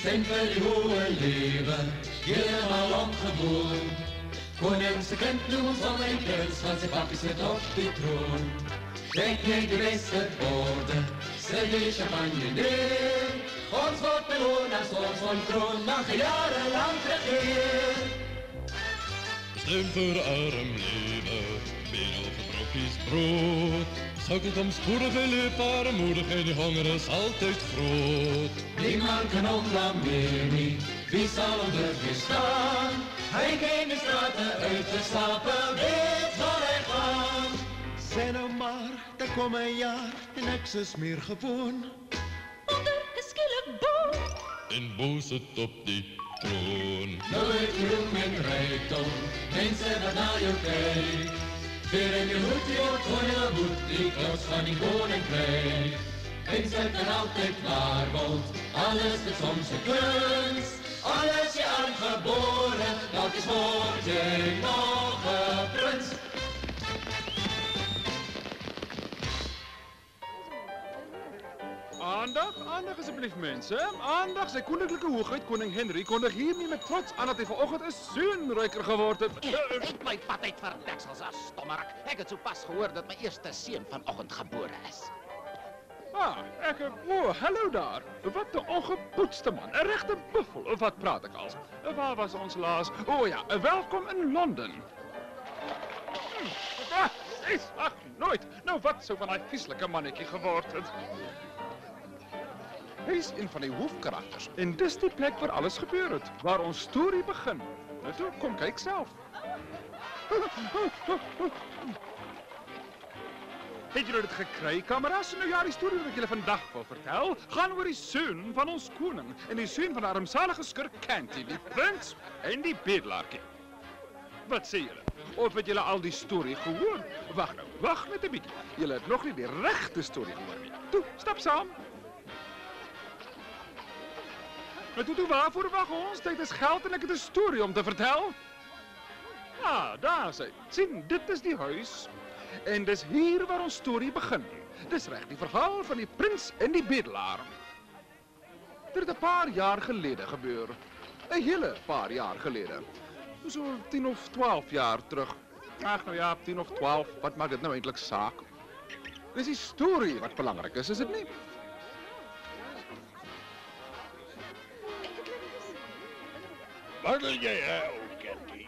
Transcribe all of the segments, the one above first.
Zijn vir die hoë lewe, helemaal ongewoon. Koningse kind noem ons om een prins, want sy papi sit op die troon. Kijk jy die beste woorde, sit die champagne neer. Ons wordt beloond als ons ontkroon, mag jarenlang regeer. Stem voor arm leven, bedel voor brokjes brood. Sukkelt om spoedige lip, armoedig en die honger is altijd groot. Niemand kan ontblameer, wie zal hem durven staan? Hij ging de straten uit te stappen, weet waar hij gaan. Zeg nou maar, daar kom een jaar en niks is meer gewoon. Onder de skille boom. En Bo zit op die troon. Nooit roem en rijkdom, mensen wat naar je kijkt. Weer in je hoed, die wordt gewoon heel goed, die klopt van die koninkrijk. En zij kan altijd waarbold, alles is soms een kunst. Alles je aangeboren, dat is word je nog een prins. Aandag asseblief mensen. Aandag, zijn koninklijke hoogheid, koning Henry, kondig hiermee met trots aan dat hij vanochtend een zoonrijker geworden is. Ik my pad uit vir deksels as stommerik. Ek het sopas gehoor dat my eerste seun vanoggend gebore is. Hallo daar. Wat een ongepoetste man. Een rechte buffel. Wat praat ik al? Waar was ons laas? Oh ja, welkom in Londen. Ach, nooit. Nou, wat zo van een vieslijke mannetje geworden. Hij is een van die hoofdkarakters. En dis die plek waar alles gebeurt. Waar ons story begint. Nou toe, kom kijk zelf. Het jullie het gekry, kamera's? Nou ja, die story wat ik jullie vandaag wil vertel, gaan oor die seun van ons koning en die seun van de armzalige skurk Canty, die prins en die bedelaarkie. Wat sê jullie? Of het jullie al die story gehoord? Wacht net een beetje. Jullie het nog niet die rechte story gehoord nie. Toe, stap saam. Maar toe, waarvoor wacht ons? Dit is geld en ik het een story om te vertellen. Daar sê. Sien, dit is die huis. En dis hier waar ons story begin. Dis reg die verhaal van die prins en die bedelaar. Dit het 'n paar jaar gelede gebeur. 'n hele paar jaar gelede. So 10 of 12 jaar terug. Ag nou ja, 10 of 12, wat maak dit nou eintlik saak? Dis die story wat belangrik is dit nie? Wat wil jy hê, ou Canty?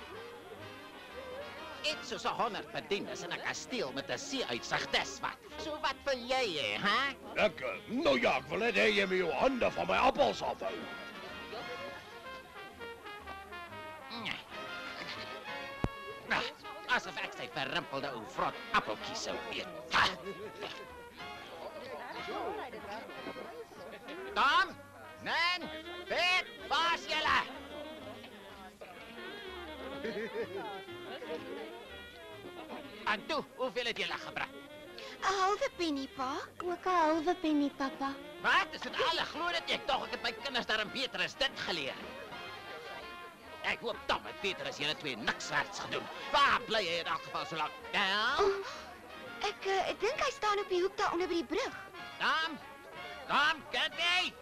Iets soos 100 bediendes in 'n kasteel met 'n see-uitsig, dis wat. So wat wil jy hê, hè? Nou ja, ek wil net hê jy moet jou hande van my appels afhou. Asof ek sy verrimpelde ou vrot appeltjies sou eet. Tom, Nan, Pet, waar's julle? En toe, hoeveel het julle gebring? 'n halwe penny, pa. Ook 'n halve penny, papa. Wat? Is dit alle glo dit ek tog ek het my kinders daarin beter as dit geleer. Ek hoop Tom het beter as julle twee niks hards gedoen. Waar bly jy in elk geval so lank? Ja? Ek dink hy staan op die hoek daar onder by die brug. Tom, Canty!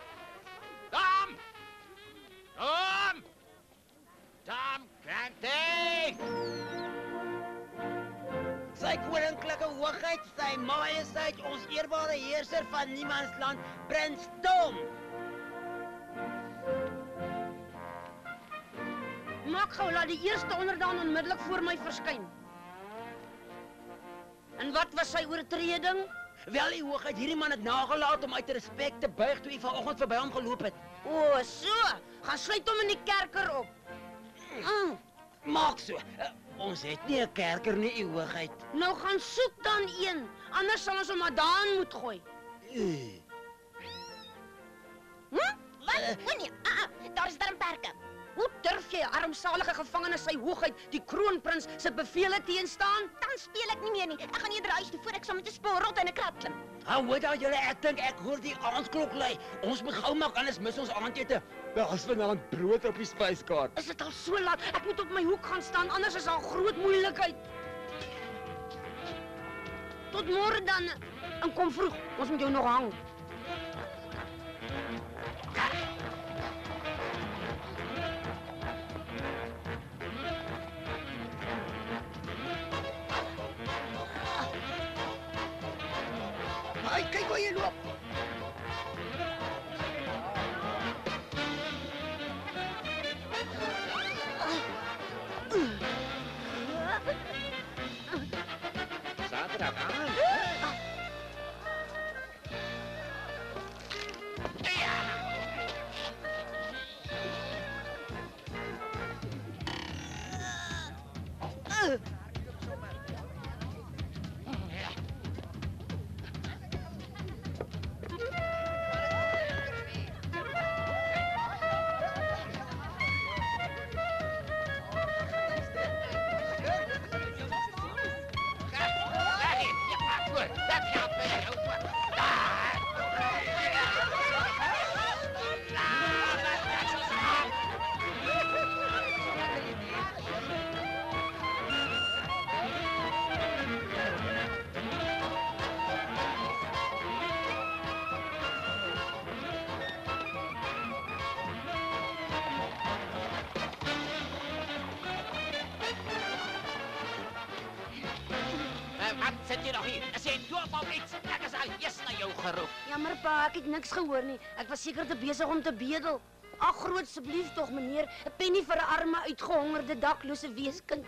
Tom! Canty! Sy koninklike hoogheid, sy majesteit, ons eerbare heerser van Niemandsland, Prins Tom. Maak gou, laat die eerste onderdaan onmiddellik voor my verskyn. En wat was sy oortreding? Wel, die hoogheid, hierdie man het nagelaat om uit respek te buig toe hy vanoggend verby hom geloop het. O, so. Gaan sluit hom in die kerker op. Maak so. Ons het nie 'n kerker nie, u hoogheid. Nou gaan soek dan een. Anders sal ons hom maar daan moet gooi. Wat? Nee, daar is daar 'n perke. Hoe durf jy 'n armsalige gevangene sy hoogheid, die kroonprins, se bevele teenstaan? Dan speel ek nie meer nie. Ek gaan eerder huis toe voor ek saam met 'n spoorrot in 'n krat klim. Hou daar julle, ek dink ek hoor die aandklok lui. Ons moet gou maak, anders mis ons aandete. Daar's vanaand brood op die spyskaart. Is dit al so laat? Ek moet op my hoek gaan staan, anders is daar groot moeilikheid. Tot môre dan. En kom vroeg, ons moet jou nog hang. Ai, kyk waar jy loop. Zaterdag aan. Wat sit jy nog hier? As jy doop op iets, ek is al eers na jou geroep. Jammer pa, ek het niks gehoor nie. Ek was seker te besig om te bedel. Ag, groot asseblief tog meneer, 'n penny vir 'n arme uitgehongerde daklose weeskind.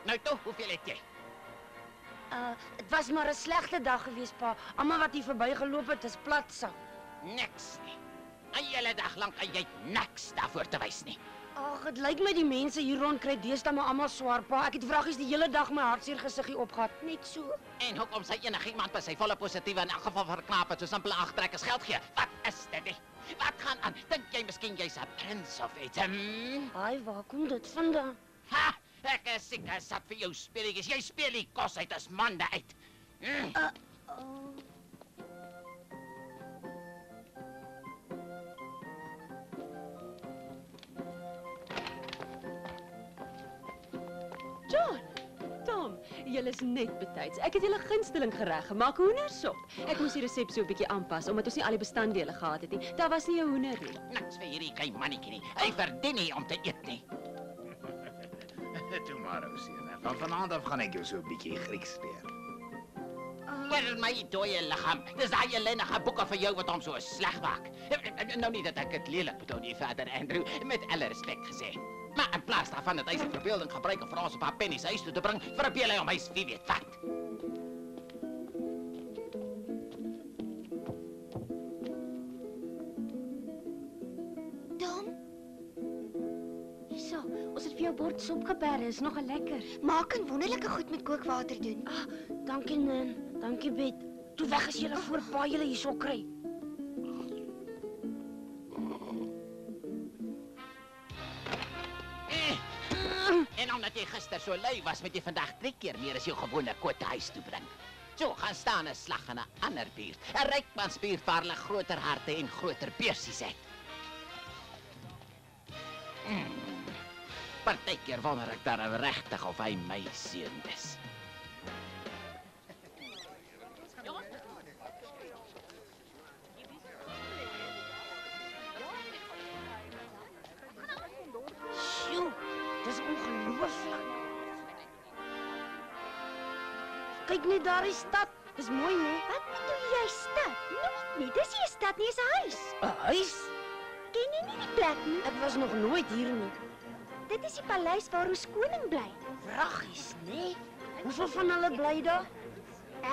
Nou toe, hoeveel het jy? Dit was maar 'n slegte dag gewees pa. Almal wat hier verbygeloop het, is platsak. Niks nie. 'n Hele dag lank en jy het niks daarvoor te wys nie. Ag, dit lyk my die mense hier rond kry deesdae maar almal swaar pa. Ek het vraggies die hele dag my hartseer gesiggie opgehad. Net so. En hoekom sy enigiemand by sy volle positiewe in elk geval verknaap het so simpel agtrekkers geld gee? Wat is dit nie? Wat gaan aan? Dink jy miskien jy's 'n prins of iets? Ai, waar kom dit vandaan? Ha! Ek is seker sat vir jou speletjies. Jy speel die kos uit as mande uit. John, Tom, julle is net betyds. Ek het julle gunsteling gereg gemaak, hoendersop. Ek moes die resep so 'n bietjie aanpas omdat ons nie al die bestanddele gehad het nie. Daar was nie 'n hoender nie. Niks vir hierdie klein mannetjie nie. Hy verdien nie om te eet nie. Toe maar, ou seun. Van vanaand af gaan ek jou so 'n bietjie Grieks leer. Waar my dooie liggaam. Dis daai ellendige boeke vir jou wat hom so sleg maak. Nou nie dat ek dit lelik bedoel nie, Vader Andrew, met alle respek gesê. Maar in plaas daarvan dat hy sy verbeelding gebruik om vir ons 'n paar pennies huis toe te bring, verbeel hy om hy wie weet wat. Tom, Hierso, ons het vir jou bord sop geberg, is nogal lekker. maak 'n wonderlike goed met kookwater doen. Dankie Nan, dankie Bet. Toe weg as julle voor pa julle hierso kry. En omdat jy gister so lui was, moet jy vandag 3 keer meer as jou gewone quote huis toe bring. So gaan staan 'n slag in 'n ander buurt. 'n Rykmansbuurt waar hulle groter harte en groter beursies het. Partykeer wonder ek dan regtig of hy my seun is. Sjoe, dis ongelooflik. Kyk net daar die stad. Dis mooi, né? Wat bedoel jy stad? Nooit nie, dis nie 'n stad nie, dis 'n huis. 'n Huis? Ken jy nie die plek nie? Ek was nog nooit hier nie. Dit is die paleis waar ons koning bly. Vraggies, né? Hoeveel van hulle bly daar?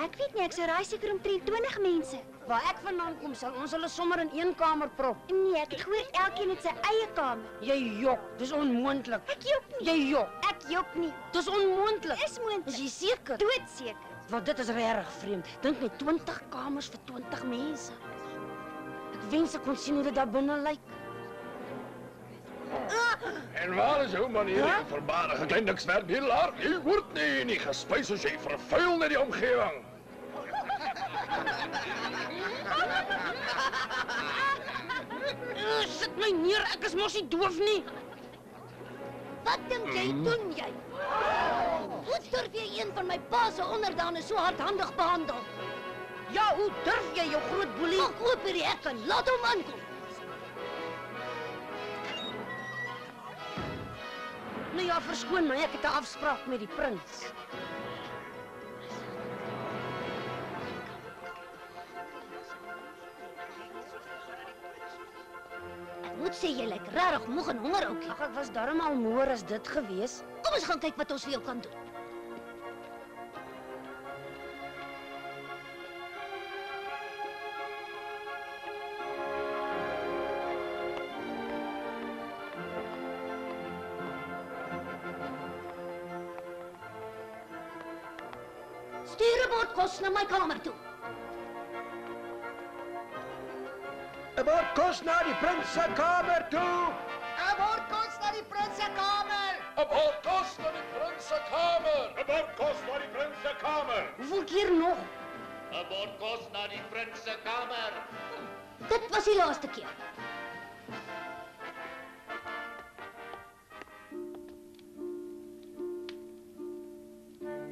Ek weet nie, ek sou raai seker omtrent 20 mense. Waar ek vandaan kom, sal ons hulle sommer in een kamer prop. Nee, ek het gehoor elkeen het sy eie kamer. Jy jok, dis onmoontlik. Ek jok nie. Jy jok. Ek jok nie. Dis onmoontlik. Is moontlik. Is jy seker? Doodseker. Want dit is regtig vreemd. Dink net 20 kamers vir 20 mense. Ek wens ek kon sien hoe dit daar binne lyk. En waar is jou manier, verbaardige klein nikswerk bedelaar? Jy word nie gespys as jy vervuil net die omgewing. Sit my neer, ek is mos nie doof nie. Wat dink jy doen jy? Hoe durf jy een van my pa se onderdane so hardhandig behandel? Ja, hoe durf jy jou groot boelie? Maak oop hierdie hek en laat hom aankom. Nou ja, verskoon my, ek het 'n afspraak met die prins. moet sê jy lyk regtig moeg en honger, oukie. Ag, ek was darm al moer as dit gewees. Kom ons gaan kyk wat ons vir jou kan doen. Stuur 'n bord kos na my kamer toe. 'n bord kos na die prins se kamer toe. 'n bord kos na die prins se kamer. 'n bord kos na die prins se kamer. 'n bord kos na die prins se kamer. Hoeveel keer nog? 'n bord kos na die prins se kamer. Dit was die laaste keer.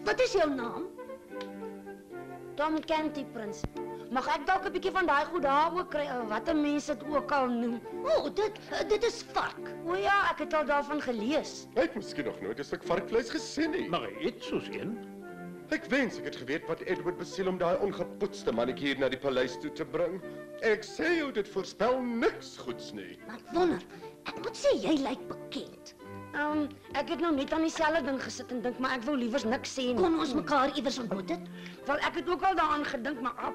Wat is jou naam? Tom Canty, prins. Mag ek dalk 'n bietjie van daai goed daar ook kry, wat 'n mens dit ook al noem? O, dit is vark. O ja, ek het al daarvan gelees. Ek het miskien nog nooit 'n stuk varkvleis gesien nie. Maar eet soos een. Ek wens ek het geweet wat Edward besiel om daai ongepoetste mannetjie hier na die paleis toe te bring. Ek sê jou, dit voorspel niks goeds nie. Maar ek wonder, ek moet sê jy lyk bekend. Ek het nou net aan dieselfde ding gesit en dink, maar ek wou liewers niks sê nie. Kon ons mekaar iewers ontmoet het? Wel, ek het ook al daaraan gedink, maar ek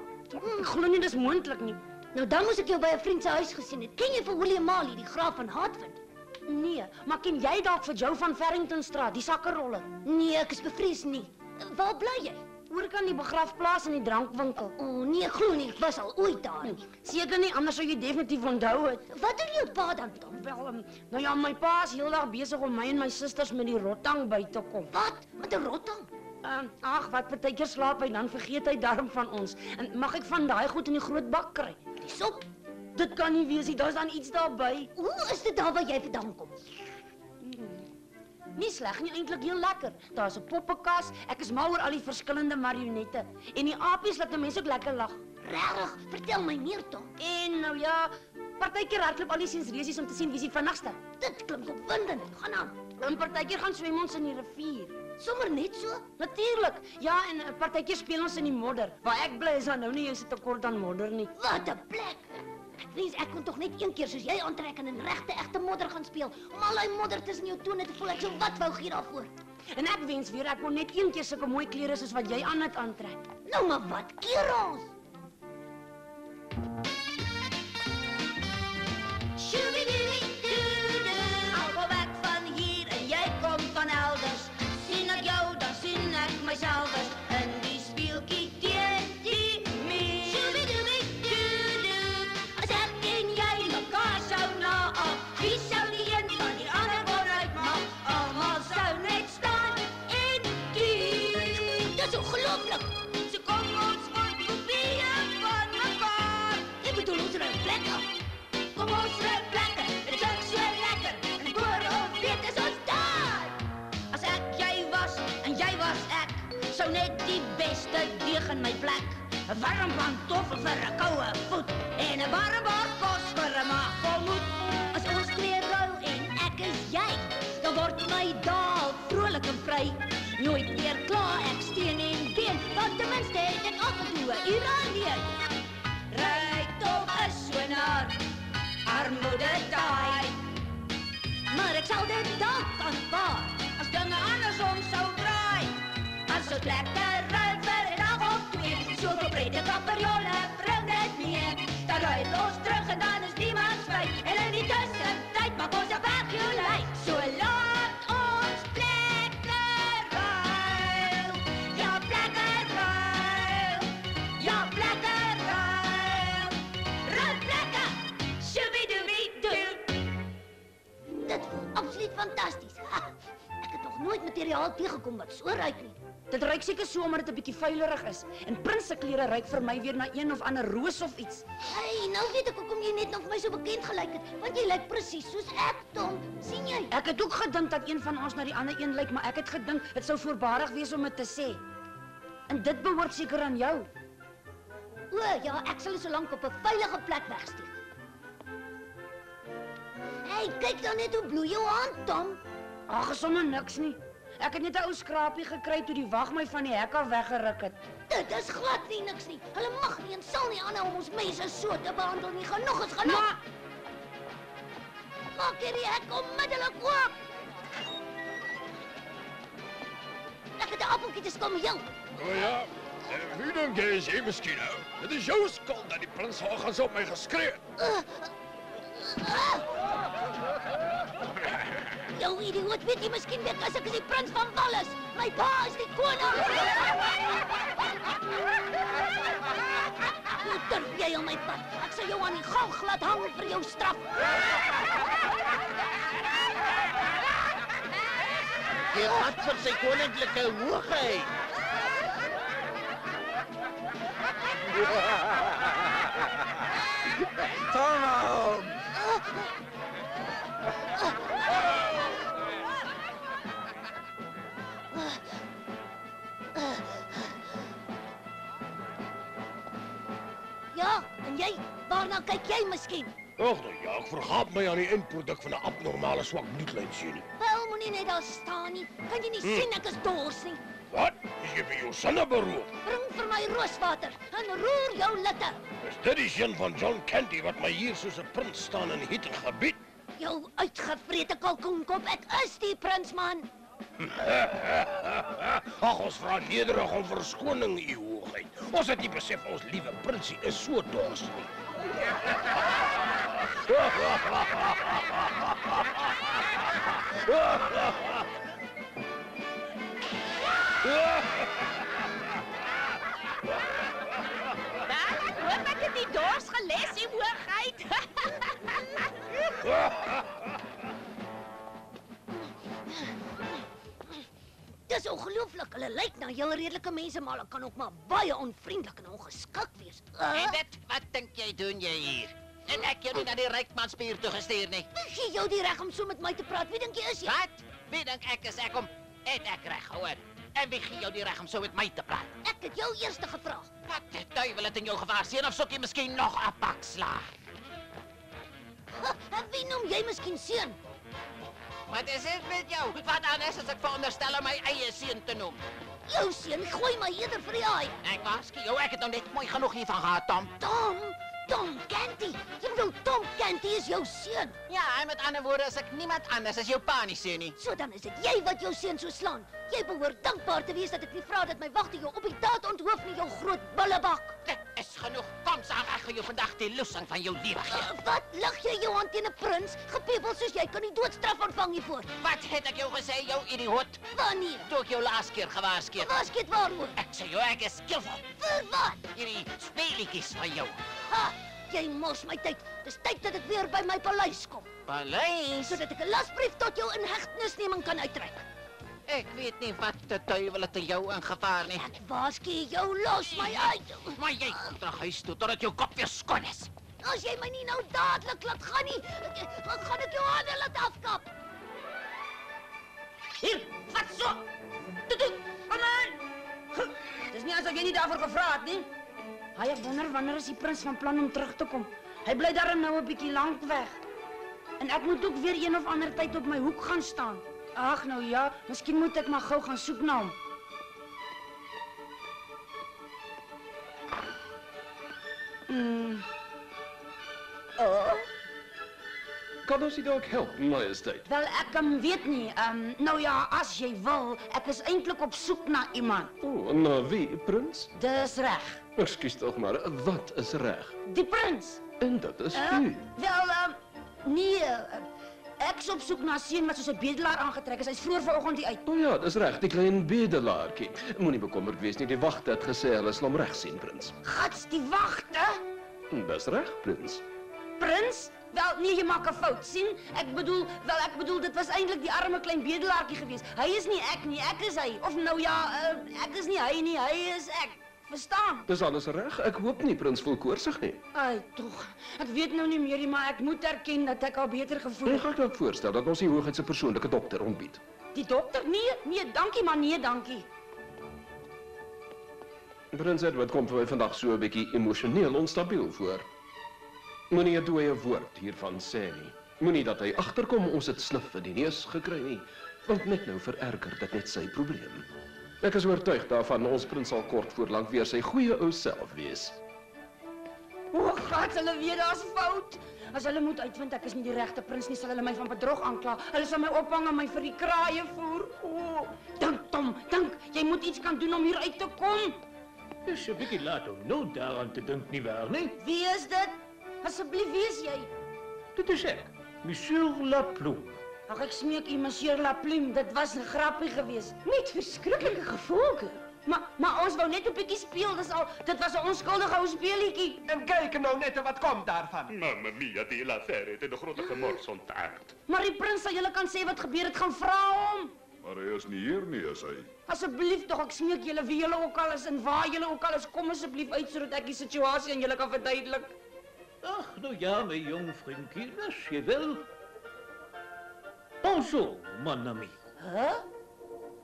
glo nie dis moontlik nie. Nou dan moes ek jou by 'n vriend se huis gesien het. Ken jy vir William Marley, die graaf van Hartford? Nee, maar ken jy dalk vir Joe van Farringtonstraat, die sakkeroller? Nee, ek is bevrees nie. Waar bly jy? Oor kan die begrafplaas in die drankwinkel. O, nee, glo nie, ek was al ooit daar nie. Seker nie, anders sou jy definitief onthou het. Wat doen jou pa dan, Tom? Wel, nou ja, my pa is heeldag besig om my en my susters met die rottang by te kom. Wat? Met 'n rottang? Ag, wat partykeer slaap hy, dan vergeet hy darm van ons. En mag ek van daai goed in die groot bak kry? Die sop? Dit kan nie wees nie, daar's dan iets daarby. Hoe is dit daar waar jy vandaan kom? Nie sleg nie, eintlik heel lekker. Daar's 'n poppenkas, ek is mal oor al die verskillende marionette. En die apies laat mense ook lekker lag. Regtig? Vertel my meer, Tom. En nou ja, partykeer hardloop al die sensresies om te sien wie is die vinnigste. Dit klink opwindend. Gaan aan. En partykeer gaan swem ons in die rivier. Sommer net so? Natuurlik. Ja, en partykeer speel ons in die modder. Waar ek bly is daar nou nie eens 'n tekort aan modder nie. Wat 'n plek. Ek wens ek kon tog net een keer soos jy aantrek en in regte egte modder gaan speel. Om al die modder tussen jou tone te voel, ek sou wat wou gee daarvoor. En ek wens weer ek kon net een keer sulke mooi klere soos wat jy aan het aantrek. Nou maar wat keer ons? Al kom ek van hier en jy kom van elders. Sien ek jou, dan sien ek myself in die speeltjie teen die muur. As ek en jy mekaar sou naak, wie sou die een van die ander kon uitmaak? Almal sou net staan en kyk. Dis ongelooflik. So kom ons word kopieë van mekaar. Ek bedoel ons er 'n plek af. Kom ons ry plekke, dit klink so lekker. En ek hoor of weet is ons daar. As ek jy was en jy was ek, sou net die beste deeg in my plek. 'n warm pantoffel vir 'n koue voet en 'n warm bord kos vir 'n maag vol moed. As ons twee ruil en ek is jy, dan word my dae vrolik en vry. Nooit meer kla ek steen en been, want ten minste het ek al gedoe hier alleen. Rykdom is so naar armoede daai. Maar ek sal dit dalk aanvaar as dinge andersom sou draai. As ons plekke ruil vir 'n dag of twee, soveel breedte kaperjolle bring dit meer. Dan ruil ons terug en dan is niemand vry. En in die tussentyd maak ons 'n werkjoelei. So laat ons plekke ruil. Ja, plekke ruil. Ja, plekke ruil. Ruil plekke. Shooby-dooby-doo. Dit voel absoluut fantasties. Ha, ek het nog nooit materiaal teëgekom wat so ruik nie. Dit ruik seker so omdat dit 'n bietjie vuilerig is. En prins se klere ruik vir my weer na een of ander roos of iets. Hey, nou weet ek hoekom jy net nog vir my so bekend gelyk het, want jy lyk presies soos ek, Tom. sien jy? Ek het ook gedink dat een van ons na die ander een lyk, maar ek het gedink dit sou voorbarig wees om dit te sê. En dit behoort seker aan jou. O ja, ek sal so lank op 'n veilige plek wegsteek. Hey, kyk dan net hoe bloei jou hand, Tom. Ag, sommer niks nie. Ek het net 'n ou skrapie gekry toe die wag my van die hek af weggeruk het. Dit is glad nie niks nie. Hulle mag nie en sal nie aanhou om ons mense so te behandel nie. Genoeg is genoeg. Maar Maak hierdie hek onmiddellik oop. Ek het 'n appeltjie te skom jou. O ja, wie dink jy is jy miskien nou? Dit is jou skuld dat die prins Hagens op my geskree het. Jou idioot, weet jy miskien weet as ek is die prins van Wallis. My pa is die koning. Hoe durf jy op my pad? Ek sal jou aan die galg laat hang vir jou straf. Jy vat vir sy koninklike hoogheid. Tom! Ja, en jy? Waarna kyk jy miskien? Ag nou ja, ek vergaap my aan die eindproduk van 'n abnormale swak bloedlyn sien nie. Wel, moenie net daar staan nie. Kan jy nie sien ek is dors nie? Wat? Is jy by jou sinne beroof? Bring vir my rooswater en roer jou litte. Is dit die seun van John Candy wat my hier soos 'n prins staan in hitte gebied? Jou uitgevrete kalkoenkop, ek is die prinsman. Ag, ons vra nederig om verskoning, u hoogheid. Ons het nie besef ons liewe prinsie is so dors nie. Ek hoop ek het die dors geles, u hoogheid. Dis ongelooflik. Hulle lyk na heel redelike mense, maar hulle kan ook maar baie onvriendelik en ongeskik wees. En dit, wat dink jy doen jy hier? En ek jou nie na die Rykmansspier toe gestuur nie. Wie gee jou die reg om so met my te praat? Wie dink jy is jy? Wat? Wie dink ek is ek om? Het ek reg gehoor? En wie gee jou die reg om so met my te praat? Ek het jou eers gevra. Wat die duiwel het in jou gevaar sien of soek jy miskien nog 'n pak slaag? En wie noem jy miskien seun? Wat is dit met jou? Wat anders as ek veronderstel om my eie seun te noem? Jou seun gooi my eerder vir die haai. Ek waarsku jou, ek het nog net mooi genoeg hiervan gehad, Tom. Tom Canty. Jy bedoel Tom Canty is jou seun. Ja, en met ander woorde is ek niemand anders as jou pa nie, seun nie. So dan is dit jy wat jou seun so slaan. Jy behoort dankbaar te wees dat ek nie vra dat my wagte jou op die daad onthoof nie, jou groot bullebak. Dit is genoeg. Kom saam, ek gaan jou vandag die loosing van jou lewe gee. Wat lig jy jou hand teen 'n prins? Gepepel soos jy kan nie doodstraf ontvang hiervoor. Wat het ek jou gesê, jou idioot? Wanneer? Toe ek jou laas keer gewaarsku het. Gewaarsku het waaroor? Ek sê jou, ek is skilvol. Vir wat? Hierdie speelietjies van jou. Ha! Jy mors my tyd. Dis tyd dat ek weer by my paleis kom. Paleis? Sodat ek 'n lasbrief tot jou inhegtenisneming kan uitreik. Ek weet nie wat die duiwel het jou in gevaar nie. Ek waarsku jou, los my uit. Maar jy kom terug huis toe totdat jou kop weer skoon is. As jy my nie nou dadelik laat gaan nie, gaan ek jou hande laat afkap. Hier, vat so. Kom aan. Dis nie asof jy nie daarvoor gevra het nie. Ek wonder wanneer is die prins van plan om terug te kom. Hy bly daar nou 'n bietjie lank weg. En ek moet ook weer een of ander tyd op my hoek gaan staan. Ag nou ja, miskien moet ek maar gou gaan soek na hom. Kan ons u dalk help, majesteit? Wel, ek weet nie. Nou ja, as jy wil, ek is eintlik op soek na iemand. O, na wie, prins? Dis reg. Ekskuus tog maar, wat is reg? Die prins. En dit is u. Wel, nee, ek is op soek na 'n seun wat soos 'n bedelaar aangetrek is. Hy's vroeër vanoggend hier uit. O ja, dis reg, die klein bedelaartjie. Moenie bekommerd wees nie, die wagte het gesê hulle sal hom reg sien, prins. Gats, die wagte? Dis reg, prins. Prins? Wel, nee, jy maak 'n fout, sien? Ek bedoel dit was eintlik die arme klein bedelaartjie geweest. Hy is nie ek nie, ek is hy. Of nou ja, ek is nie hy nie, hy is ek. Verstaan? Dis alles reg. Ek hoop nie prins voel koorsig nie. Ai, tog. Ek weet nou nie meer nie, maar ek moet erken dat ek al beter gevoel Ek gaan dalk voorstel dat ons die hoogheid se persoonlike dokter ontbied. Die dokter? Nee, dankie, maar nee, dankie. Prins Edward kom vir my vandag so 'n bietjie emosioneel onstabiel voor. Moenie 'n dooie woord hiervan sê nie. Moenie dat hy agterkom ons het snif in die neus gekry nie, want net nou vererger dit net sy probleem. Ek is oortuig daarvan ons prins sal kort voor lank weer sy goeie ou self wees. O, God, hulle weet daar's fout. As hulle moet uitvind ek is nie die regte prins nie, sal hulle my van bedrog aankla. Hulle sal my ophang en my vir die kraaie voer. O, dink Tom, dink, jy moet iets kan doen om hier uit te kom. Dis 'n bietjie laat om nou daaraan te dink nie waar nie. Wie is dit? Asseblief, wie is jy? Dit is ek, Monsieur Laplume. Ag, ek smeek u, Monsieur Laplume, dit was 'n grappie geweest. Met verskriklike gevolge. Maar ons wou net 'n bietjie speel, dit was 'n onskuldige ou speelietjie. En kyk nou net wat kom daarvan. Mamma mia, die l'affaire het 'n groot gemors ontaard. Maar die prins sal julle kan sê wat gebeur het, gaan vra hom. Maar hy is nie hier nie, is hy? Asseblief tog, ek smeek julle wie julle ook al is en waar julle ook al is, kom asseblief uit sodat ek die situasie aan julle kan verduidelik. Ach, nou ja, my jong vriendjie, as jy wil. Bonjour, mon ami.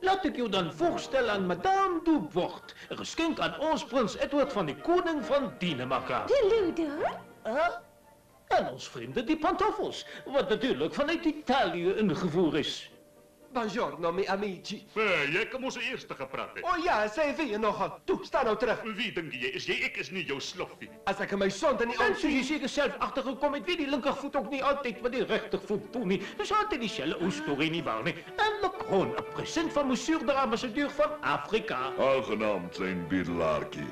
Laat ek jou dan voorstel aan Madame Dubois, 'n geskenk aan ons prins Edward van die koning van Denemarke. Die Luder? En ons vriende die pantoffels, wat natuurlijk vanuit Italië ingevoer is. Buongiorno, mi amici. Jy kom ons eerste gepraat het. O ja, sê wie nogal. Toe, sta nou terug. Wie dink jy is jy? Ek is nie jou sloffie. As ek in my sonde nie En soos jy seker self agtergekom het, weet die linkervoet ook nie altyd wat die regtervoet doen nie. Dis altyd dieselfde ou storie nie waar nie. En Macron, 'n present van Monsieur de ambassadeur van Afrika. Aangenaam, klein bedelaartjie.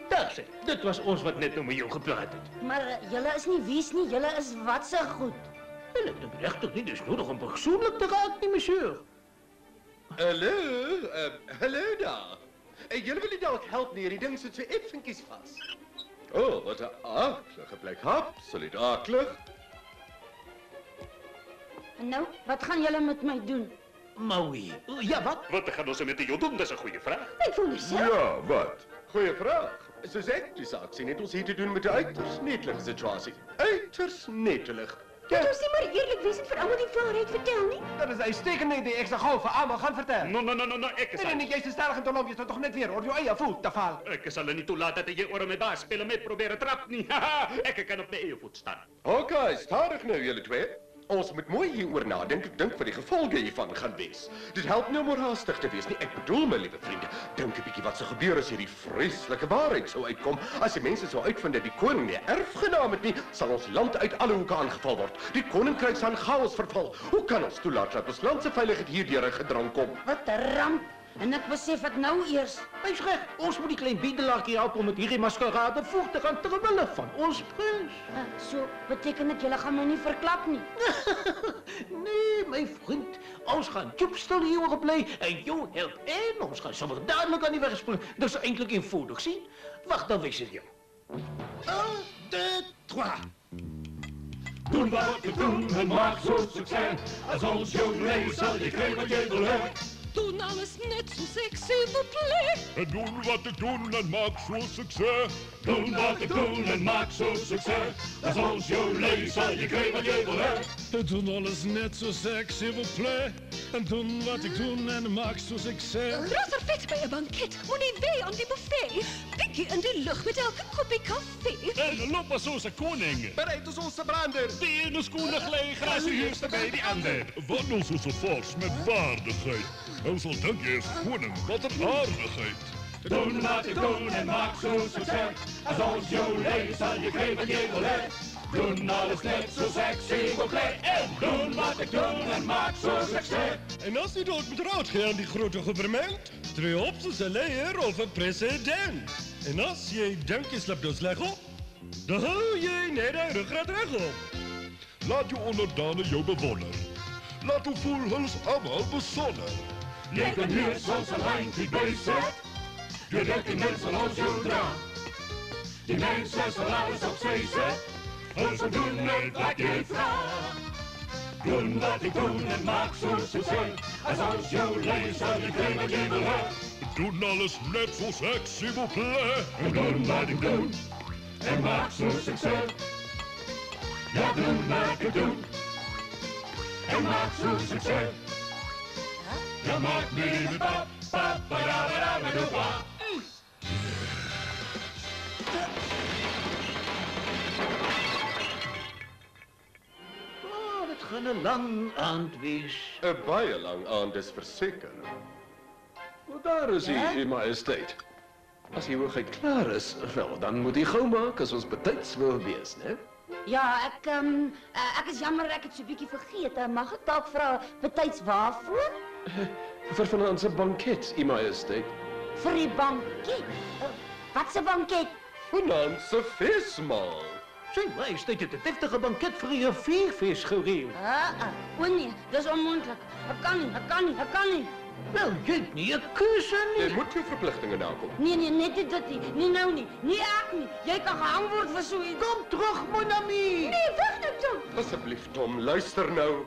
Daar sê, dit was ons wat net nou met jou gepraat het. Maar julle is nie wies nie, julle is wat se goed. Hulle dink regtig nie dis nodig om persoonlik te raak nie, monsieur. Hallo daar. Julle wil nie dalk help nie, die ding sit so effentjies vas. O, wat 'n aardige plek. Absoluut aardig. En nou, wat gaan julle met my doen? Maui. Ja, wat? Wat gaan ons met jou doen? Dis 'n goeie vraag. Ek wonder Ja, wat? Goeie vraag. Soos ek die saak sien, het ons hier te doen met 'n uiters netelige situasie. Uiters netelig. Moet ons nie maar eerlik wees en vir almal die waarheid vertel nie? Dat is 'n uitstekende idee. Ek sal gou vir almal gaan vertel. No, ek is Nee, jy's te sterk en te lomp, jy sal tog net weer oor jou eie voet te val. Ek sal nie toelaat dat jy oor my baas speel met probeer trap nie. Ek kan op my eie voet staan. Okay, stadig nou julle twee. Ons moet mooi hieroor nadink. Ek dink wat die gevolge hiervan gaan wees. Dit help nie om haastig te wees nie. Ek bedoel, my liewe vriende, dink 'n bietjie wat sou gebeur as hierdie vreeslike waarheid sou uitkom. As die mense sou uitvind dat die koning nie erfgenaam het nie, sal ons land uit alle hoeke aangeval word. Die koninkryk sal in chaos verval. Hoe kan ons toelaat dat ons land se veiligheid hierdeur in gedrang kom? Wat 'n ramp. En ek besef dit nou eers. Hy's reg. Ons moet die klein bedelaartjie help om met hierdie maskerade voort te gaan ter wille van ons prins. So beteken dit julle gaan my nie verklap nie. Nee, my vriend. Ons gaan joepstil hier bly en jou help. En ons gaan sommer dadelik aan die weg spring. Dis eintlik eenvoudig, sien? Wag, dan wys ek jou. 1, 2, 3. Doen wat je doen en maak zo succes. Als ons jou leest, zal je krijgen wat je wil hebben. Doen alles net zoals ik, s'il vous plaît. En doen wat ik doen en maak zo succes. Doen wat ik doen en maak zo succes. Als ons jou leest, zal je krijgen wat je wil hebben. Doen alles net zoals ik, s'il vous plaît. En doen wat ik doen en maak zoals ik zeg. Raservet bij een banket, moenie wee aan die buffet. Pikkie in die lucht met elke kopje koffie. En loop maar zoals een koning. Bereid ons onze brander. De ene is koenig leeg, gracieus bij die ander. Wandel soos 'n vars met waardigheid. Nou sal dink jy is koning, wat 'n aardigheid. Doen wat ik doen en maak zo succes. Als ons jou leest, zal je krijgen wat je wil hebben. Doen alles net zo sexy, compleet. En doen wat ik doe en maak zo succes. En als je dood betrouwd gaat aan die grote gouvernement, tree op als een leier of een president. En als jij denkt je slaapt dus leg op, dan hou je net een ruggraat rechtop. Laat jou onderdanen jou bewonder. Laat jou voel huls allemaal besonder. Je kunt hier zoals een lijn die bezet. Je denkt die mensen als jou dra. Die mensen zal alles opzij zet. En ze doen net wat je vraagt. Doen wat ik doe en maak zo succes. Als jou leest, zal je krijgen wat je wil hebben. Doen alles net zoals ik, s'il vous plaît. En doen wat ik doe en maak zo succes. Ja, doen wat ik doe en maak zo succes. Ja, maak me de pap, pap, ba. Het gaan een lang aand wees. 'n Baie lang aand is verseker. Daar is hy, Majesteit. As die hoogheid klaar is, wel, dan moet jy gou maak as ons betyds wil wees, né? Ja, ek is jammer ek het so bietjie vergeet. Mag ek dalk vra betyds waarvoor? Vir vanaand se banket, U Majesteit. Vir die banket? Wat se banket? Vanaand se feesmaal. Sy majesteit het 'n deftige banket vir 'n vierfees gereël. O nee, dis onmoontlik. Ek kan nie. Wel, jy het nie 'n keuse nie. Jy moet jou verpligtinge nakom. Nee, net dit nie. Nie nou nie. Nie ek nie. Jy kan gehang word vir so iets. Kom terug, mon ami. Nee, wag nou, Tom. Asseblief, Tom, luister nou.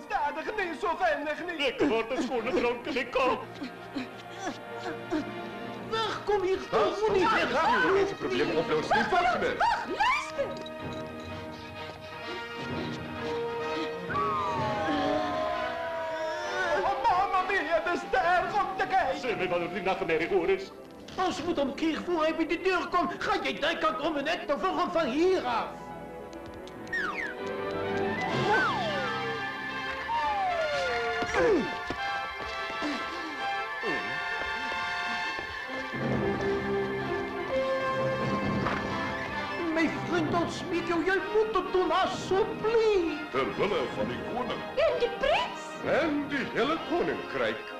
Stadig nie, so vinnig nie. Ek word 'n skone drank in die kop. Wag, kom hier, Tom. Moenie weggaan. Jy het 'n probleem oplos. Die volgende. Wag, luister. Mamma mia, dis te erg om te kyk. Sê my wanneer die nachtmerrie hoor is. Ons moet omkeer voor hy by die deur kom. Gaan jy daai kant om en ek te volg hom van hier af. My vriend, ons smeek jou, jy moet dit doen asseblief. Ter wille van die koning. En die prins? En die hele koninkryk.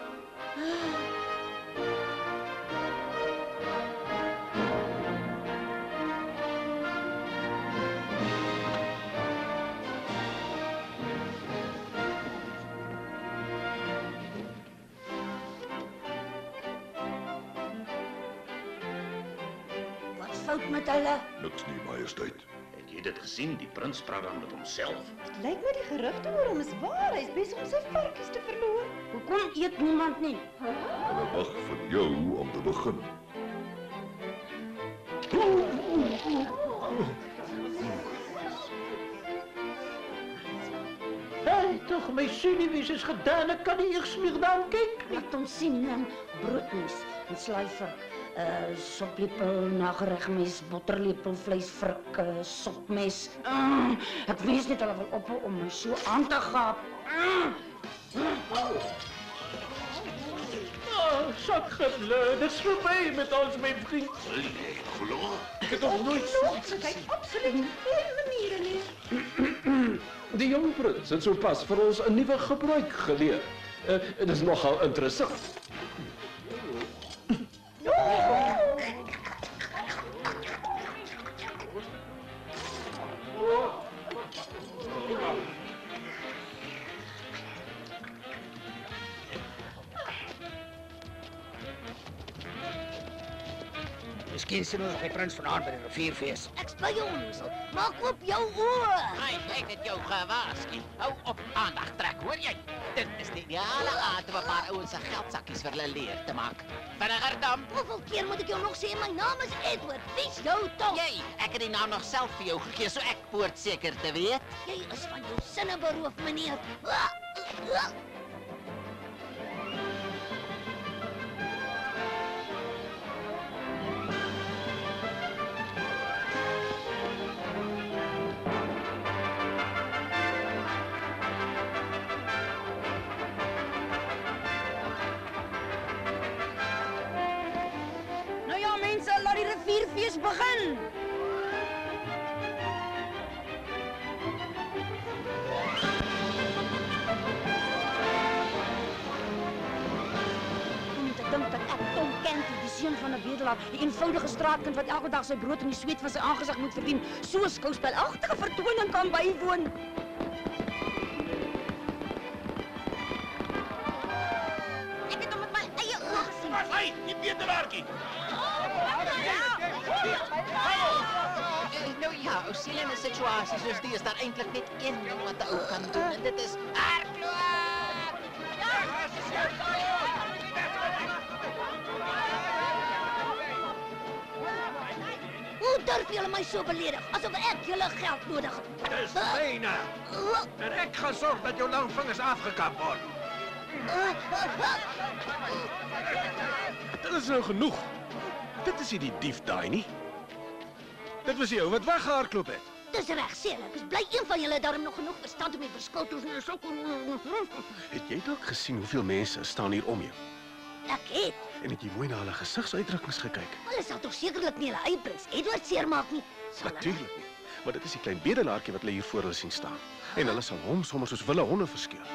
Wat's fout met hulle? Niks nie, majesteit. Het jy dit gesien? Die prins praat dan met homself. Lyk my die gerugte oor hom is waar. Hy's besig om sy varkies te verloor. Hoekom eet niemand nie? Hulle wag vir jou om te begin. Hey, toch, my senuwees is gedaan. Ek kan nie eers meer dan kyk. Laat ons sien, broodmes, en sluiverk, soplepel, nageregmes, botterlepel, vleisvrik, sopmes. Ek wens net hulle wil ophou om my so aan te gaap. Sakgelui, dis verby met ons, my vriend. Ek glo. Ek het nog nooit Kyk, absoluut geen maniere nie. Die jong prins het sopas vir ons 'n nuwe gebruik geleer. Dit is nogal interessant. Miskien sien ons die prins vanaand by die rivierfees. Ek spy jou onsel. Maak oop jou oë. Ek het jou gewaarsku. Hou op aandag trek, hoor jy? Dit is die ideale aard om 'n paar ouens se geldsakkies vir hulle leer te maak. Vinniger dan. Hoeveel keer moet ek jou nog sê my naam is Edward? Wie's jou tog? Jy, ek het die naam nog self vir jou gegee, so ek behoort seker te weet. Jy is van jou sinne beroof, meneer. Nou ja, mense, laat die rivierfees begin. Om te dink dat ek Tom Kenty, die seun van 'n bedelaar, die eenvoudige straatkind wat elke dag sy brood in die sweet van sy aangesig moet verdien, so 'n skouspelagtige vertoning kan bywoon. Ek het hom met my eie oë gesien. Hey, die bedelaartjie. Nou ja, Ocelia in 'n situasie soos die is daar eintlik net een ding wat 'n ou kan doen en dit is hardloop. Hoe durf julle my so beledig, asof ek julle geld nodig het? Dis myne. En ek gaan sorg dat jou lang vingers afgekap word. Dit is nou genoeg. Dit is nie die dief daai nie. Dit was die ou wat weggehardloop het. Dis reg, seker. Ek is bly een van julle daarom nog genoeg verstand om die verskil tussen 'n sok en Het jy dalk gesien hoeveel mense staan hier om jou? Ek het. En het jy mooi na hulle gesigsuitdrukkings gekyk? Hulle sal toch sekerlik nie hulle eie prins Edward seermaak nie. Sal hulle? Natuurlik nie. Maar dit is die klein bedelaartjie wat hulle hier voor hulle sien staan. En hulle sal hom sommer soos wilde honde verskeur.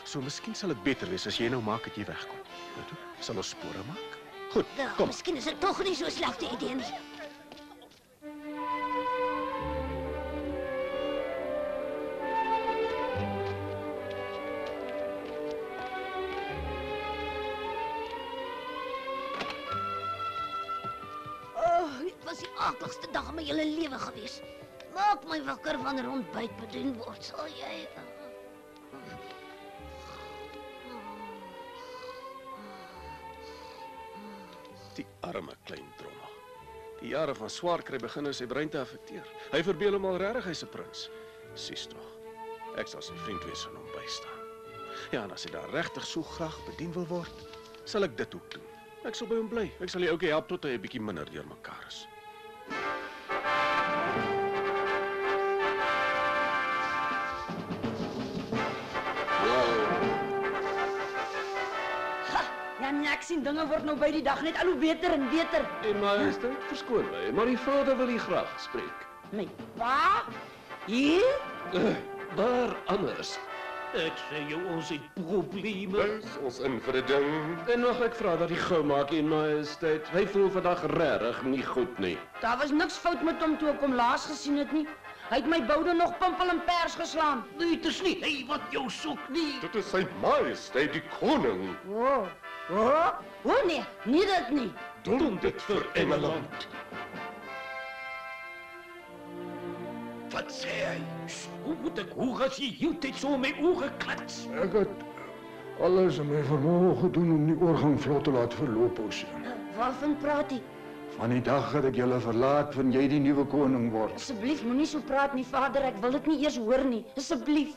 So miskien sal dit beter wees as jy nou maak dat jy wegkom. Nou toe, sal ons spore maak. Goed, kom. Miskien is dit tog nie so slegte idee nie. Dit was die aardigste dag in my hele lewe gewees. Maak my wakker wanneer ontbyt bedien word, sal jy? Die arme klein drommel. Die jare van swaar kry begin nou sy brein te affekteer. Hy verbeel hom al regtig hy's 'n prins. Sies tog. Ek sal sy vriend wees en hom bystaan. Ja, en as hy daar regtig so graag bedien wil word, sal ek dit ook doen. Ek sal by hom bly. Ek sal die ouetjie help tot hy 'n bietjie minder deurmekaar is. Ja, ek sien dinge word nou by die dag net al hoe beter en beter. En majesteit, verskoon my, maar die vader wil hier graag spreek. My pa? Hier? Waar anders? Ek sê jou, ons het probleme. Dis ons in vir 'n ding. En mag ek vra dat die gou maak, en majesteit? Hy voel vandag regtig nie goed nie. Daar was niks fout met hom toe ek hom laas gesien het nie. Hy het my boude nog pimpel en pers geslaan. Nee, dit is nie hy wat jou soek nie. Dit is sy majesteit die koning. O nee, nie dit nie. Doen dit vir Engeland. Wat sê hy? Hoe moet ek hoor as jy heeltyd so met my oë klats? Ek het alles in my vermoë gedoen om die oorgang vlot te laat verloop, Oceaan. Waarvan praat jy? Van die dag dat ek julle verlaat, van jy die nuwe koning word. Asseblief, moenie so praat nie, vader. Ek wil dit nie eers hoor nie. Asseblief.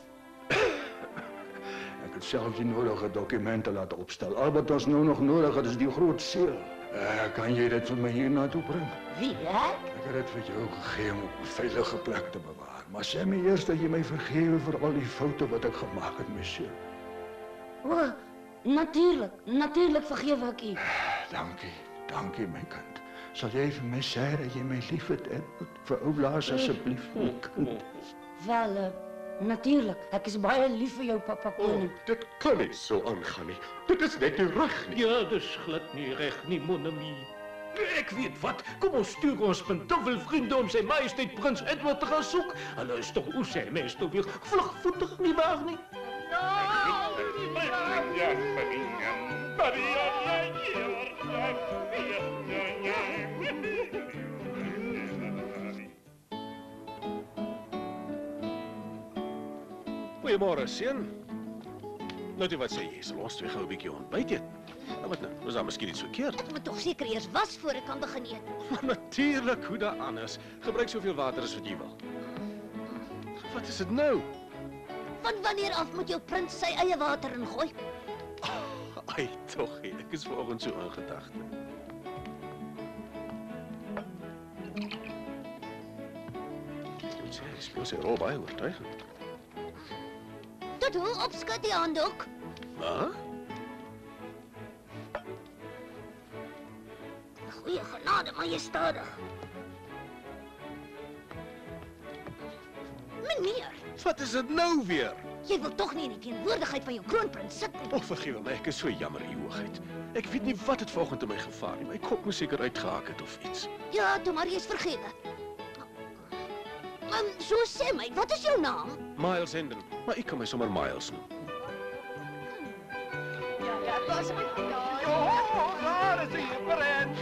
Ek het self die nodige dokumente laat opstel. Al wat ons nou nog nodig het, is die groot seël. Kan jy dit vir my hier na toe bring? Wie, ek? Ek het dit vir jou gegee om op 'n veilige plek te bewaar. Maar sê my eers dat jy my vergewe vir al die foute wat ek gemaak het, monsieur. O, natuurlik vergewe ek u. Dankie my kind. Sal jy vir my sê dat jy my liefhet, Edward? Vir ou Blaas asseblief, my kind. Wel, natuurlik. Ek is baie lief vir jou, papa koning. Dit kan nie so aangaan nie. Dit is net nie reg nie. Ja, dis glad nie reg nie, mon ami. Ek weet wat. Kom ons stuur ons pantoffel vriende om sy majesteit prins Edward te gaan soek. Hulle is toch, hoe sê mens toch weer, vlugvoetig nie waar nie? Goeiemôre, seun. Nou toe, wat sê jy? Sal ons twee gou 'n bietjie ontbyt eet? Nou wat nou? Was daar miskien iets verkeerd? Ek moet tog seker eers was voor ek kan begin eet. Maar natuurlik, hoe daar anders. Gebruik soveel water as wat jy wil. Wat is dit nou? Van wanneer af moet jou prins sy eie water ingooi? Ai, tog, ek is vanoggend so in gedagte. Ek sê, ek speel sy rol baie oortuigend. Tot hoe opskud die handdoek? Wat? Goeie genade, majestade. Meneer, wat is dit nou weer? Jy wil tog nie in die teenwoordigheid van jou kroonprins sit nie. Vergewe my, ek is so jammer, u hoogheid. Ek weet nie wat het vanoggend in my gevaar nie. My kop moes seker uitgehaak het of iets. Ja, toe maar, jy is vergewe. So sê my, wat is jou naam? Miles Hendon, maar ek kan my sommer Miles noem. Ja, pas met daar is die prins.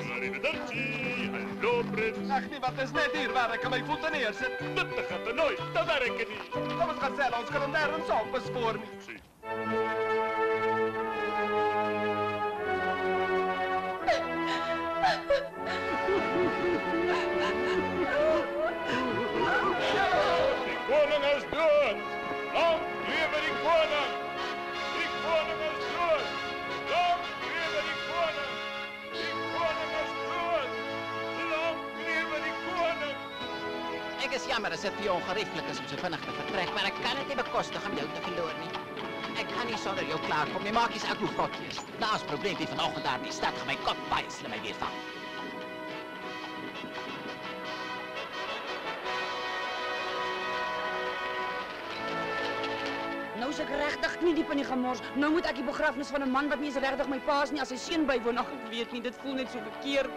Hallo, prins. Ag nee, wat is net hier waar ek my voete neersit? Dit gaan nooit, dat werk nie. Kom ons gaan sel, ons kan nêrens op bespoor nie. Die koning is dood! Lang lewe die koning! Die koning is dood! Lang lewe die koning! Die koning is dood! Lang lewe die koning! Ek is jammer as dit vir jou ongerieflik is om so vinnig te vertrek, maar ek kan dit nie bekostig om jou te verloor nie. Ek kan nie sonder jou klaarkom nie. Maak eens ek hoe fotjies. Na as probleempie vanoggend daar in die stad gaan my kop baie slim weer vang. Nou is ek regtig nie diep in die gemors. Nou moet ek die begrafnis van 'n man wat nie eens regtig my pa is nie as sy seun bywoon. Ag, ek weet nie, dit voel net so verkeerd.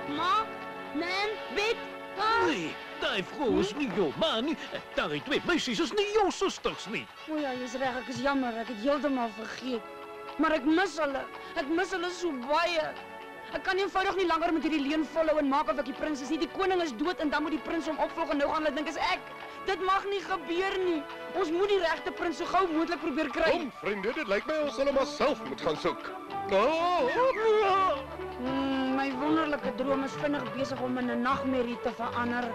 Ma, man, weet, pa. Nee, daai vrou is nie jou ma nie. Daai twee meisies is nie jou susters nie. O ja, jy's reg, ek is jammer, ek het heeltemal vergeet. Maar ek mis hulle. Ek mis hulle so baie. Ek kan eenvoudig nie langer met hierdie leuen volhou en maak of ek die prins is nie. Die koning is dood en dan moet die prins hom opvolg en nou gaan hulle dink is ek. Dit mag nie gebeur nie. Ons moet die regte prins so gou moontlik probeer kry. Kom, vriende, dit lyk my ons sal hom maar self moet gaan soek. My wonderlike droom is vinnig besig om in 'n nagmerrie te verander.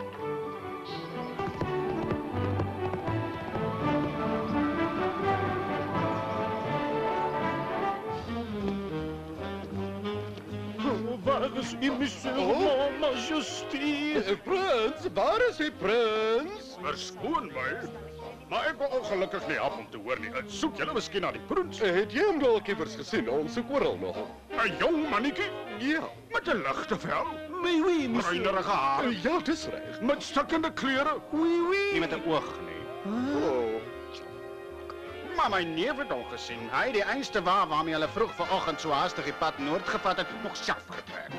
Waar is u, monsieur, majesté? Prins, waar is die prins? Verskoon my. Maar ek wil ongelukkig nie help om te hoor nie. Soek julle miskien na die prins? Het jy hom dalk iewers gesien? Ons soek oral nog. 'n Jong mannetjie? Ja. Met 'n ligte vel? Oui, monsieur. Bruinerige haar? Ja, dis reg. Met stikkende klere? Oui. Nie met 'n oog nie. Oh. Maar my neef het al gesien. Hy die einste wa waarmee hulle vroeg vanoggend so haastig die pad noord gevat het, nog self vertrek.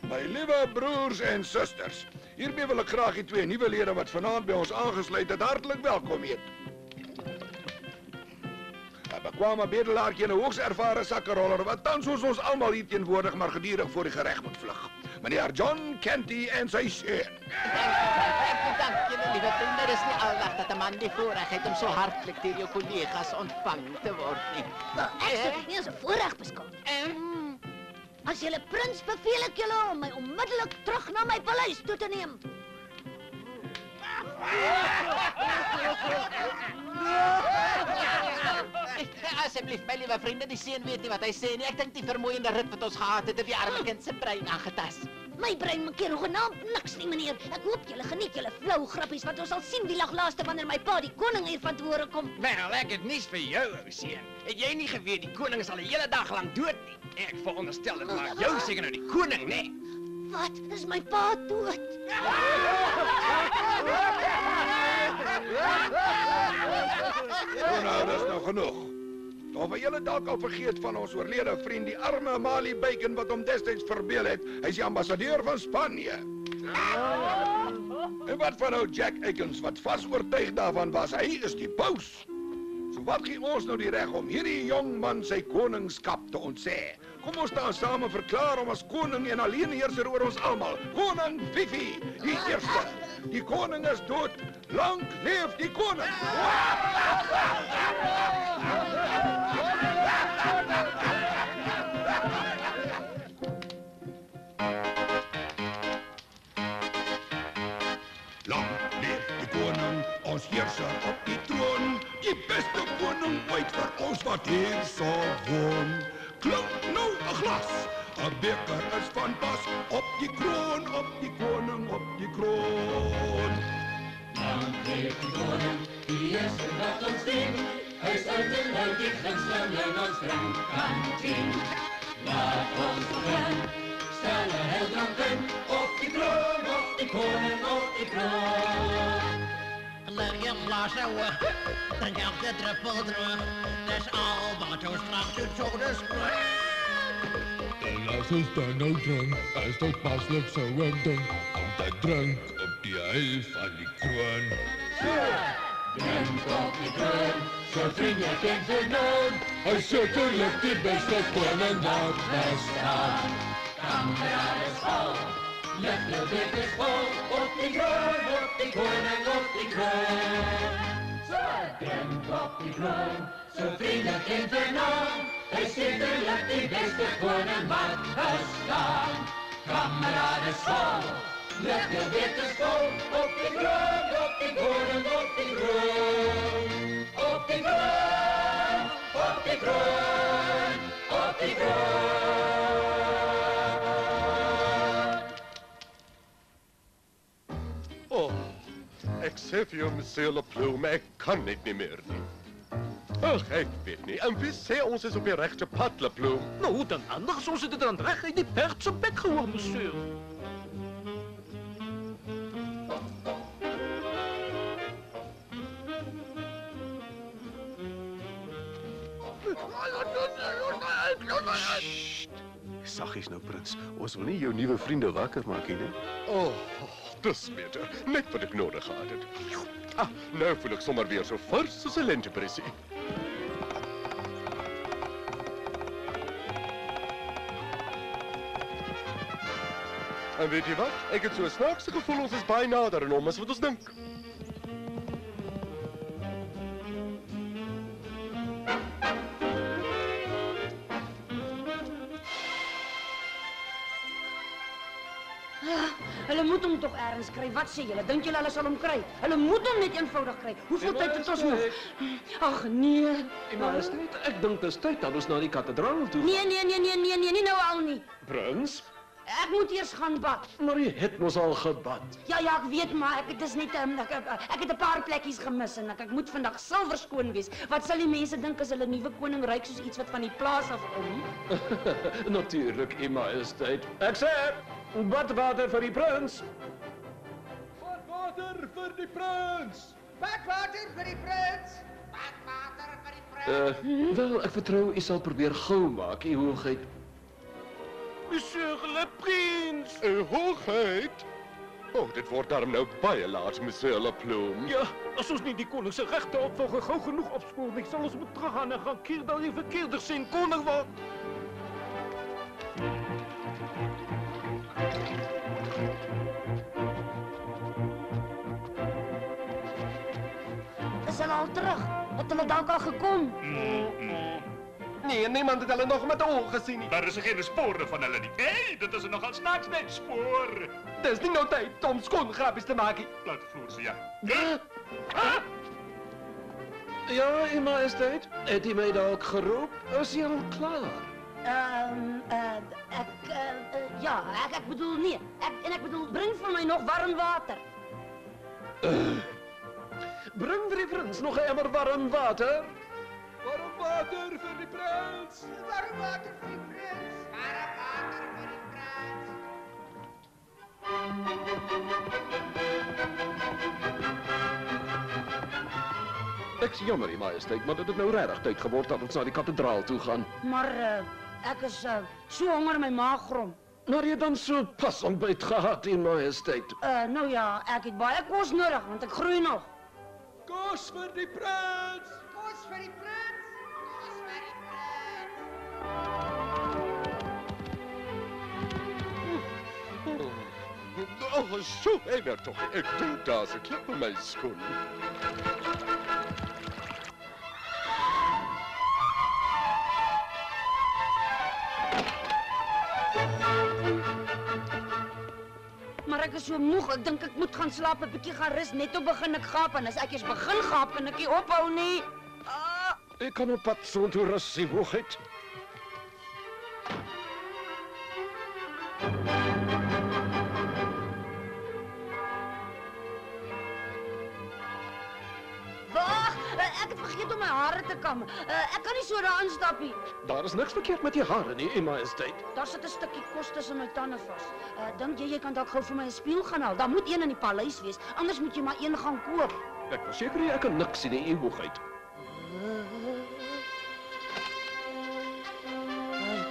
My liewe broers en susters, hiermee wil ek graag die twee nuwe lede wat vanaand by ons aangesluit het hartlik welkom heet. 'n Bekwame bedelaartjie en 'n hoogs ervare sakkeroller wat tans soos ons almal hier teenwoordig maar gedurig voor die gereg moet vlug. Meneer John Canty en sy seun. Dank julle, liewe vriende. Dit is nie aldag dat 'n man die voorreg het om so hartlik deur jou kollegas ontvang te word nie. Ek sou dit nie as 'n voorreg beskou nie. As julle prins beveel ek julle om my onmiddellik terug na my paleis toe te neem. Asseblief, my liewe vriende, die seun weet nie wat hy sê nie. Ek dink die vermoeiende rit wat ons gehad het die arme kind se brein aangetast. My brein maak hier hoegenaamd niks nie, meneer. Ek hoop julle geniet julle flou grappies wat ons sal sien wie lag laaste wanneer my pa die koning hier van tevore kom. Wel, ek het niks vir jou, ou seun. Het jy nie geweet die koning is al 'n hele dag lank dood nie? Ek veronderstel dit maak jou seker nou die koning, né? Wat? Is my pa dood? Nou, dis nou genoeg. Of julle dalk al vergeet van ons oorlede vriend, die arme Mali Bacon wat hom destyds verbeel het. Hy's die ambassadeur van Spanje. En wat van ou Jack Aikens wat vas oortuig daarvan was, hy is die paus. So wat gee ons nou die reg om hierdie jong man sy koningskap te ontsê? Kom ons staan saam en verklaar hom as koning en alleenheerser oor ons almal. Koning Fifi, die eerste. Die koning is dood. Lank leef die koning. Lang leef die koning, ons heerser op die troon. Die beste koning ooit vir ons wat hier sal woon. Klink nou 'n glas, 'n beker is van pas. Op die kroon, op die koning, op die kroon. Lang leef die koning, die eerste wat ons dien. Hy is uit en uit die gunsteling in ons drankkantien. Laat ons begin, stel 'n heel drank in. Op die kroon, op die koning, op die kroon. Leg je glas hoog, drink elke druppel droog. Dat is al wat ons graag doet, zo de spraak. En laat ons dan nou drink, is toch paslik zo een ding. Om te drink op die hei van die kroon. Drink op die kroon, zo vriendelijk en vernoon. Hij is natuurlijk die beste koning wat bestaan. Kameraden vol, leg je bekers vol. Op die kroon, op die koning, op die kroon. Drink op die kroon, zo vriendelijk en vernoon. Hij is natuurlijk die beste koning wat bestaan. Kameraden vol, leg je bekers vol. Op die kroon, op die koning, op die kroon. Op die kroon, op die kroon, op die kroon. sê vir jou, Monsieur Plume, ek kan net nie meer nie. Ag, ek weet nie. En wie sê ons is op die regte pad, Plume? Nou, hoe dan anders? Ons het dit dan reg uit die perd se bek gehoor, monsieur. Saggies nou, prins. Ons wil nie jou nuwe vriende wakker maak nie. Oh, dis beter. Net wat ek nodig gehad het. Nou voel ek sommer weer so vars soos 'n lentepressie. En weet jy wat? Ek het so 'n snaakse gevoel ons is baie nader aan hom as wat ons dink. Hulle moet hom tog ergens kry. Wat sê julle? Dink julle hulle sal hom kry? Hulle moet hom net eenvoudig kry. Hoeveel tyd het ons nog? Ag nee. Majesteit, ek dink dis tyd dat ons na die kathedraal toe gaan. Nee, nie nou al nie. Prins, Ek moet eers gaan bad. maar jy het mos al gebad. Ja, ek weet, maar ek het het 'n paar plekkies gemis en ek moet vandag silwer skoon wees. Wat sal die mense dink as hulle nuwe koning ryk soos iets wat van die plaas af kom? Natuurlik, U Majesteit. Ek sê, badwater vir die prins. Badwater vir die prins! Badwater vir die prins! Badwater vir die prins! Wel, ek vertrou u sal probeer gou maak, U Hoogheid. Monsieur le Prins! U Hoogheid? Dit word daarom nou baie laat, Monsieur le Plume. Ja, as ons nie die koning se regte opvolger gou genoeg opspoor nie, sal ons moet teruggaan en gaan keer dat die verkeerders sien koning word. Is hulle al terug? Het hulle dalk al gekom? Nee, niemand het hulle nog met oog gesien nie. Daar is geen spore van hulle nie. Hey, dit is nogal snaaks net spoor. Dis nie nou tyd om skoon grappies te maak nie. Laat vloer se ja. Ja, U Majesteit, het u my dalk geroep? Is jy al klaar? Ek bedoel nee. Ek bedoel bring vir my nog warm water. Bring vir die prins nog 'n emmer warm water. Warm water vir die prins. Warm water vir die prins! Warm water vir die prins! Ek is jammer, U Majesteit, maar dit het nou regtig tyd geword dat ons na die kathedraal toe gaan. Maar ek is so honger in my maag grom. Maar jy dan so pas ontbyt gehad, U Majesteit. Nou ja, ek het baie kos nodig want ek groei nog. Kos vir die prins. Kos vir die prins! Kos vir die prins! So, Evert toch. Ek dink daar's 'n klip in my skoen. Maar ek is so moeg, ek dink ek moet gaan slaap, 'n bietjie gaan rus, net toe begin ek gaap en as ek eers begin gaap, kan ek nie ophou nie. Ek kan op pad so toe rus, U Hoogheid. Wag, ek het vergeet om my hare te kam. Ek kan nie so daar aanstap nie. Daar is niks verkeerd met jou hare nie, U Majesteit. Daar sit 'n stukkie kos tussen my tande vas. Dink jy kan dalk gou vir my 'n spieël gaan haal? Daar moet een in die paleis wees, anders moet jy maar een gaan koop. Ek verseker jy ek kan niks sien nie, U Hoogheid.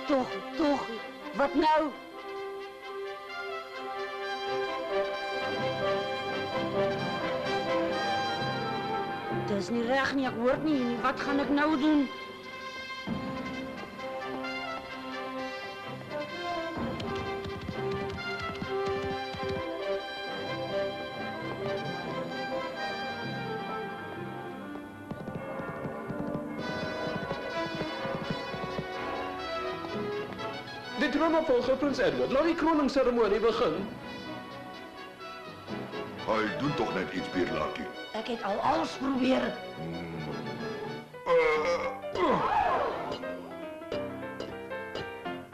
Tog, wat nou? Dis nie reg nie, ek hoor nie. Wat gaan ek nou doen? Die troonopvolger, Prins Edward, laat die kroningsseremonie begin. Hy doen tog net iets, Pierlakie. Ek het al alles probeer.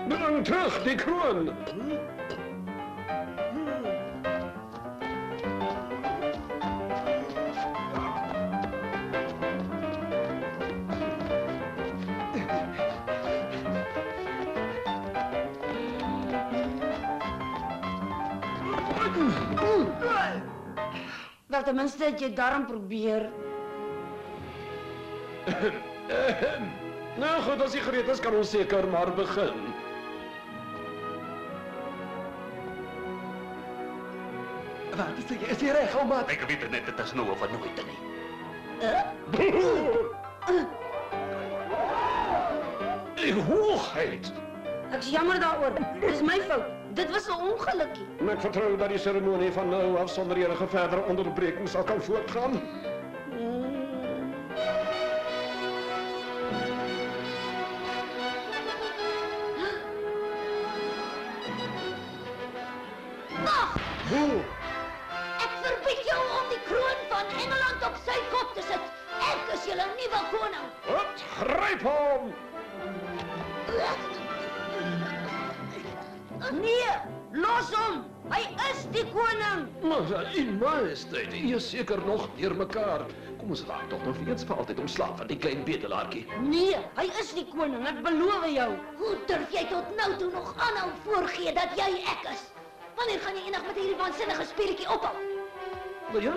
Bring terug die kroon. Wel, tenminste het jy daarom probeer. Nou goed, as jy gereed is, kan ons seker maar begin. Wat is jy reg, ou maat? Ek weet net, dit is nou of wat nooit nie. Hoogheid! Ek's jammer daaroor. Dis my fout. Dit was 'n ongelukkie. Ek vertrou dat die seremonie van nou af sonder enige verdere onderbreking sal kan voortgaan. Wag! Ek verbied jou om die kroon van Engeland op sy kop te sit. Ek is julle nuwe koning. Wat? Gryp hom! Nee, los hom. Hy is die koning. Maar in majesteit, jy is seker nog deurmekaar. Kom ons raak tog nog eens vir altyd ontslaaf van die klein bedelaartjie. Nee, hy is die koning, ek beloof jou. Hoe durf jy tot nou toe nog aanhou voorgee dat jy ek is? Wanneer gaan jy eendag met hierdie waansinnige speletjie ophou? Maar ja,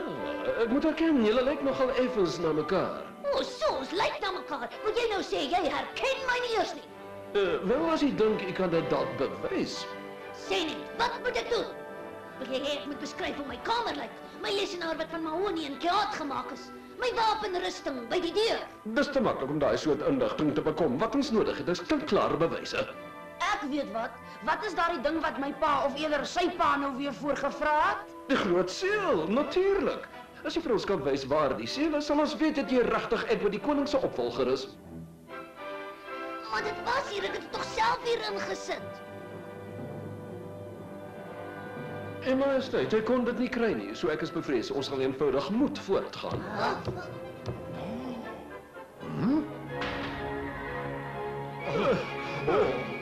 ek moet erken, julle lyk nogal effens na mekaar. O, so ons lyk na mekaar. Moet jy nou sê jy herken my nie eers nie? Wel as jy dink ek kan dit dalk bewys. Sê net, wat moet ek doen? Wil jy hê ek moet beskryf hoe my kamer lyk? My lesenaar wat van mahonie en kiaat gemaak is. My wapenrusting by die deur. Dis te maklik om daai soort inligting te bekom. Wat ons nodig het, is klare bewyse. Ek weet wat. Wat is daardie ding wat my pa of eerder sy pa nou weer voorgevra het? Die groot seël, natuurlik. As jy vir ons kan wys waar die seël is, sal ons weet dat jy regtig Edward die koning se opvolger is. Maar dit was hier, ek het dit tog self hier ingesit. En majesteit, jy kon dit nie kry nie, so ek is bevrees ons sal eenvoudig moet voortgaan.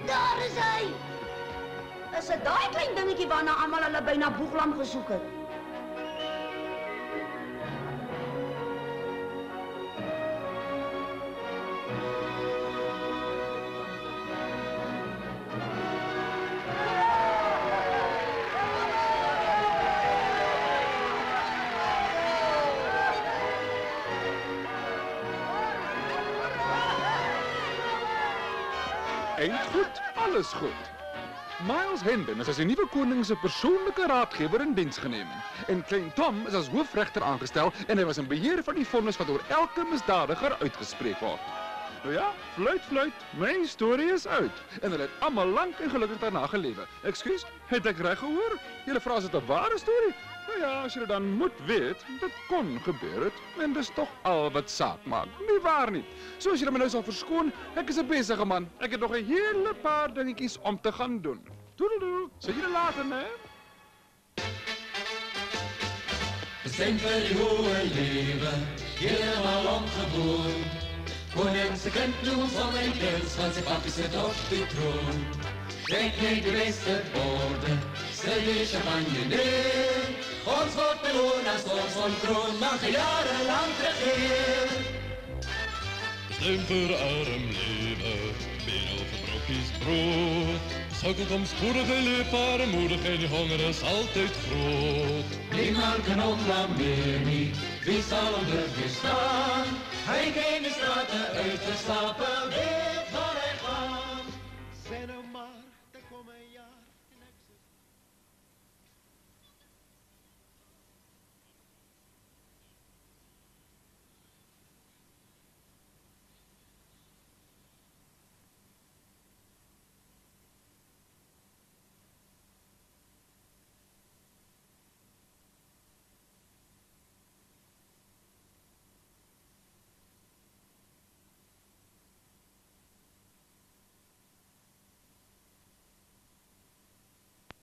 Daar is hy! Is dit daai klein dingetjie waarna almal hulle byna boeglam gesoek het? Eind goed, alles goed. Miles Hendon is as die nuwe koning se persoonlike raadgewer in diens geneem. En klein Tom is as hoofregter aangestel en hy was in beheer van die vonnis wat oor elke misdadiger uitgespreek word. Nou ja, fluit, my storie is uit. En hulle het almal lank en gelukkig daarna gelewe. Ekskuus, het ek reg gehoor? Julle vra as dit 'n ware storie? Nou ja, as jy dit dan moet weet, dit kon gebeur het. En dis tog al wat saak maak. Nie waar nie. Soos julle my nou sal verskoon, ek is 'n besige man. Ek het nog 'n hele paar dingetjies om te gaan doen. Doedeloe, sien julle later, né? Bestem vir die hoë lewe, helemaal omgeboren. Koning se kind noem ons van my kils, want sy papi sit op die troon. Drink nie die beste borden, stel die champagne neer. Ons wordt beloond als ons van kroon, mag jarenlang regeer. Stem vir arm lewe, bedel vir brokkies brood. Sukkel kom spoedig en leef armoedig en die honger is altyd groot. Niemand kan ontblameer nie, wie sal hom durf weerstaan? Hy ken die strate uitgeslapen